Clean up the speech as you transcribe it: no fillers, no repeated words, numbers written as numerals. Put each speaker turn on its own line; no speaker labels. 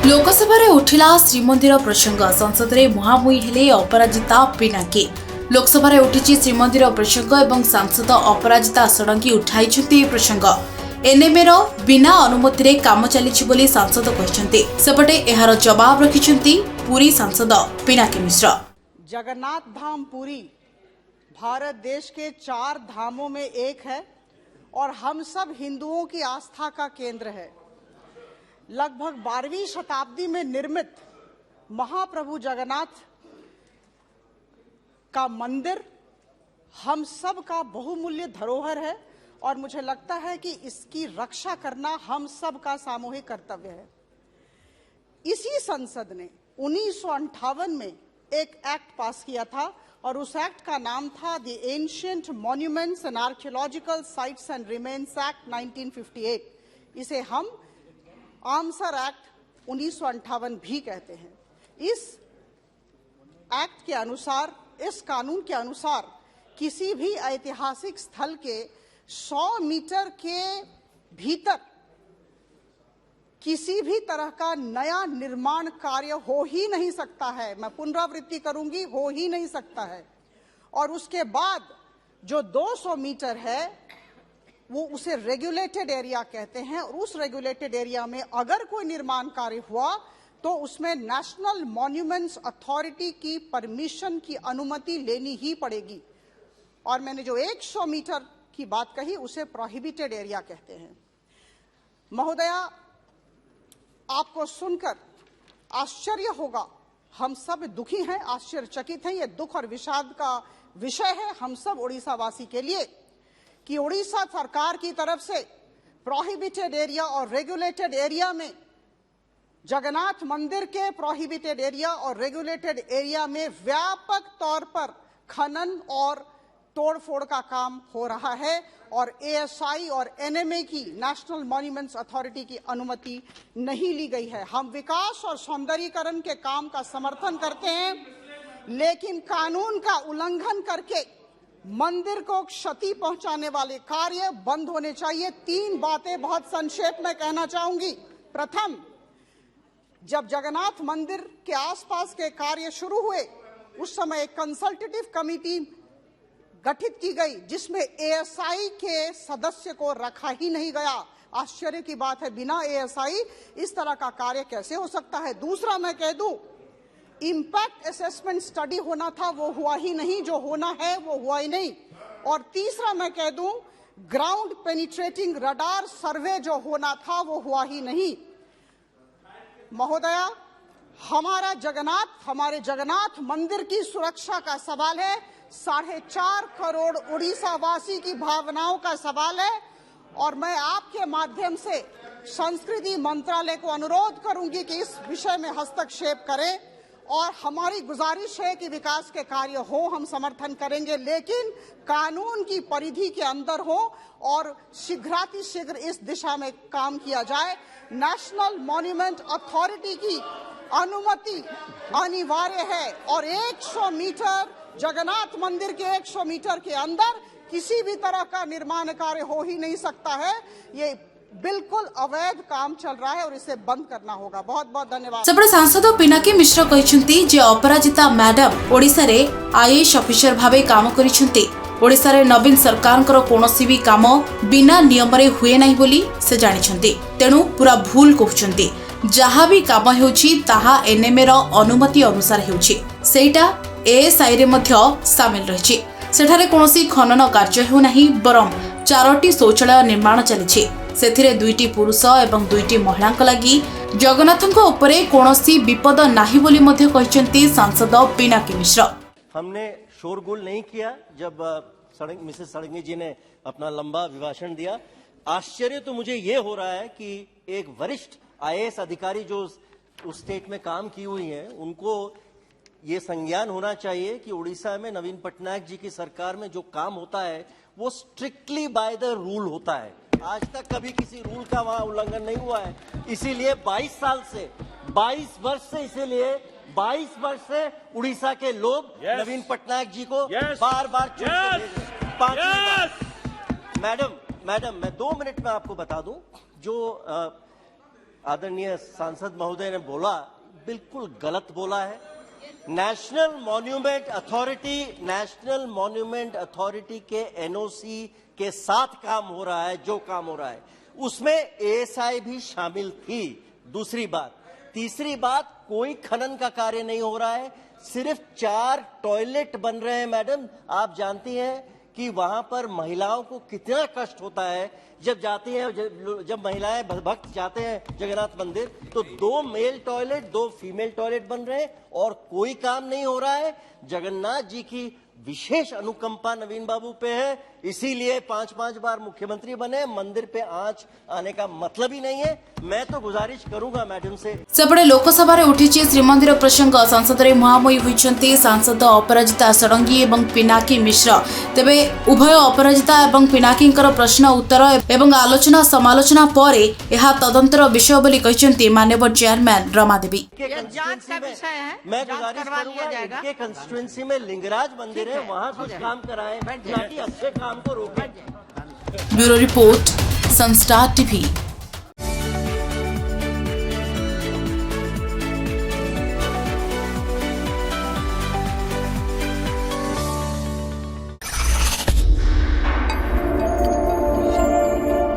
लोकसभा उठिला श्रीमंदिर प्रसंग संसद में मुहांमुही हेले अपराजिता पिनाकी। लोकसभा उठी श्रीमंदिर प्रसंग और सांसद अपराजिता षडंगी उठाई प्रसंग। एनएमए बिना अनुमति काम चली सांसद कहते सेपटे यार जवाब रखिंट पुरी सांसद पिनाकी मिश्र।
जगन्नाथ धाम पुरी भारत देश के 4 धामों में एक है और हम सब हिंदुओं की आस्था का केंद्र है। लगभग 12वीं शताब्दी में निर्मित महाप्रभु जगन्नाथ का मंदिर हम सब का बहुमूल्य धरोहर है और मुझे लगता है कि इसकी रक्षा करना हम सब का सामूहिक कर्तव्य है। इसी संसद ने 1958 में एक एक्ट पास किया था और उस एक्ट का नाम था the ancient monuments and archaeological sites and remains act 1958। इसे हम आमसर एक्ट 1958 भी कहते हैं। इस एक्ट के अनुसार, इस कानून के अनुसार किसी भी ऐतिहासिक स्थल के 100 मीटर के भीतर किसी भी तरह का नया निर्माण कार्य हो ही नहीं सकता है। मैं पुनरावृत्ति करूंगी, हो ही नहीं सकता है। और उसके बाद जो 200 मीटर है वो उसे रेगुलेटेड एरिया कहते हैं और उस रेगुलेटेड एरिया में अगर कोई निर्माण कार्य हुआ तो उसमें नेशनल मॉन्यूमेंट्स अथॉरिटी की परमिशन की अनुमति लेनी ही पड़ेगी। और मैंने जो 100 मीटर की बात कही उसे प्रोहिबिटेड एरिया कहते हैं। महोदया, आपको सुनकर आश्चर्य होगा, हम सब दुखी हैं, आश्चर्यचकित हैं। ये दुख और विषाद का विषय है हम सब उड़ीसा वासी के लिए कि उड़ीसा सरकार की तरफ से प्रोहिबिटेड एरिया और रेगुलेटेड एरिया में, जगन्नाथ मंदिर के प्रोहिबिटेड एरिया और रेगुलेटेड एरिया में व्यापक तौर पर खनन और तोड़फोड़ का काम हो रहा है और एएसआई और एनएमए की नेशनल मॉन्यूमेंट्स अथॉरिटी की अनुमति नहीं ली गई है। हम विकास और सौंदर्यीकरण के काम का समर्थन करते हैं, लेकिन कानून का उल्लंघन करके मंदिर को क्षति पहुंचाने वाले कार्य बंद होने चाहिए। 3 बातें बहुत संक्षेप में कहना चाहूंगी। प्रथम, जब जगन्नाथ मंदिर के आसपास के कार्य शुरू हुए उस समय एक कंसल्टेटिव कमेटी गठित की गई जिसमें एएसआई के सदस्य को रखा ही नहीं गया। आश्चर्य की बात है, बिना एएसआई इस तरह का कार्य कैसे हो सकता है। दूसरा, मैं कह दूं, इम्पैक्ट असेसमेंट स्टडी होना था वो हुआ ही नहीं, जो होना है वो हुआ ही नहीं। और तीसरा, मैं कह दूं, ग्राउंड पेनिट्रेटिंग रडार सर्वे जो होना था वो हुआ ही नहीं। महोदया, हमारे जगन्नाथ मंदिर की सुरक्षा का सवाल है, 4.5 करोड़ उड़ीसा वासी की भावनाओं का सवाल है। और मैं आपके माध्यम से संस्कृति मंत्रालय को अनुरोध करूंगी कि इस विषय में हस्तक्षेप करें और हमारी गुजारिश है कि विकास के कार्य हो, हम समर्थन करेंगे, लेकिन कानून की परिधि के अंदर हो और शीघ्रातिशीघ्र इस दिशा में काम किया जाए। नेशनल मॉन्यूमेंट अथॉरिटी की अनुमति अनिवार्य है और 100 मीटर जगन्नाथ मंदिर के 100 मीटर के अंदर किसी भी तरह का निर्माण कार्य हो ही नहीं सकता है। ये बिल्कुल अवैध काम चल रहा है और इसे बंद करना होगा। बहुत बहुत धन्यवाद।
सेपटे सांसद पिनाकी मिश्र कहते जे अपराजिता मैडम ओडिशा रे आईएएस ऑफिसर भावे काम करिसेंती। ओडिशा रे नवीन सरकारଙ୍କର कोनोसी भी काम बिना नियम रे हुए नाही बोली से जानिछंती। तेणु पूरा भूल कहउछंती। जहाँ भी काम हेउछि ताहा एनएमए रो अनुमति अनुसार हेउछि, सेटा एएसआई रे मध्य शामिल रहिछि। सेठारे कोनोसी खनन कार्य हेउ नाही, बरम 4टी शौचालय निर्माण चलिछि। सेथिरे 2टी पुरुष एवं 2टी महिलांक लागि जगन्नाथଙ୍କ उपरे कोनोसी विपद नाही बोली मध्य कहिसेंती सांसद पिनाकी मिश्र।
हमने शोरगुल नहीं किया जब मिसेस षडंगी जी ने अपना लंबा अभिभाषण दिया। आश्चर्य तो मुझे ये हो रहा है कि एक वरिष्ठ आईएएस अधिकारी जो उस स्टेट में काम की हुई है, उनको ये संज्ञान होना चाहिए कि उड़ीसा में नवीन पटनायक जी की सरकार में जो काम होता है वो स्ट्रिक्टली बाय द रूल होता है। आज तक कभी किसी रूल का वहां उल्लंघन नहीं हुआ है। इसीलिए 22 वर्ष से इसीलिए 22 वर्ष से उड़ीसा के लोग नवीन पटनायक जी को बार बार मैडम मैं 2 मिनट में आपको बता दूं, जो आदरणीय सांसद महोदय ने बोला बिल्कुल गलत बोला है। नेशनल मॉन्यूमेंट अथॉरिटी के एनओसी के साथ काम हो रहा है, जो काम हो रहा है उसमें एएसआई भी शामिल थी। दूसरी बात, तीसरी बात, कोई खनन का कार्य नहीं हो रहा है, सिर्फ 4 टॉयलेट बन रहे हैं। मैडम, आप जानती हैं कि वहां पर महिलाओं को कितना कष्ट होता है जब जाती हैं, जब महिलाएं भक्त जाते हैं जगन्नाथ मंदिर, तो 2 मेल टॉयलेट 2 फीमेल टॉयलेट बन रहे हैं और कोई काम नहीं हो रहा है। जगन्नाथ जी की विशेष अनुकंपा नवीन बाबू पे है, इसीलिए 5-5 बार मुख्यमंत्री बने। मंदिर पे आंच आने का मतलब ही नहीं है। मैं तो गुजारिश करूंगा मैडम से।
सेपटे लोकसभा उठी श्रीमंदिर प्रसंग संसद में मुहांमुही होती सांसद अपराजिता षडंगी और पिनाकी मिश्र। तेबे उभय अपराजिता और पिनाकी प्रश्न उत्तर एवं आलोचना समालोचना पर यह तदंतर विषय बोली कहते माननीय चेयरमैन रमा देवी।
जांच का विषय है,
मैं गुजारिश करूंगा इनके कंस्टिट्यूंसी में लिंगराज मंदिर है, वहां कुछ काम कराएं, ताकि अच्छे काम को रोकें।
Bureau report, Sunstar TV.